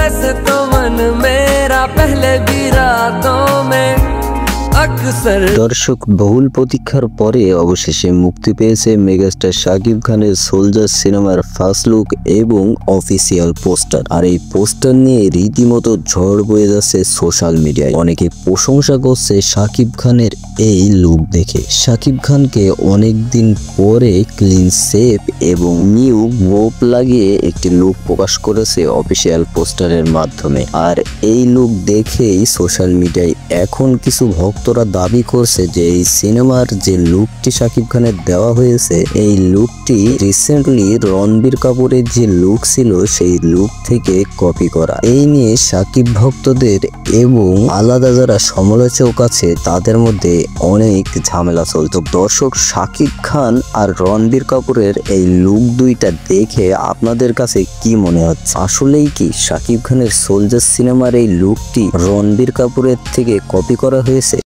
वैसे तो मन मेरा पहले भी रातों में अक्सर। দর্শক বহুল প্রতীক্ষার পরে অবশেষে মুক্তি পেয়েছে মেগাস্টার শাকিব খানের সোলজার সিনেমার ফার্স্ট লুক এবং অফিসিয়াল পোস্টার। আর এই পোস্টার নিয়ে রীতিমতো ঝড় বয়ে যাচ্ছে সোশ্যাল মিডিয়ায়। অনেকে প্রশংসা করছে শাকিব খানের এই লুক দেখে। শাকিব খানকে অনেকদিন পরে ক্লিন শেভ এবং নিউ হোপ লাগিয়ে একটি লুক প্রকাশ করেছে অফিসিয়াল পোস্টারের মাধ্যমে। আর এই লুক দেখেই সোশ্যাল মিডিয়ায় এখন কিছু ভক্তরা দাবি করছে যে এই সিনেমার যে লুকটি শাকিব খানের দেওয়া হয়েছে, এই লুকটি রিসেন্টলি রণবীর কাপুরের যে লুক ছিল সেই লুক থেকে কপি করা। এই নিয়ে শাকিব ভক্তদের এবং আলাদা যারা সমালোচক আছে তাদের মধ্যে অনেক ঝামেলা চলছে। দর্শক শাকিব খান আর রণবীর কাপুরের এই লুক দুইটা দেখে আপনাদের কাছে কি মনে হচ্ছে? আসলেই কি শাকিব খানের সোলজার সিনেমার এই লুকটি রণবীর কাপুরের থেকে কপি করা হয়েছে?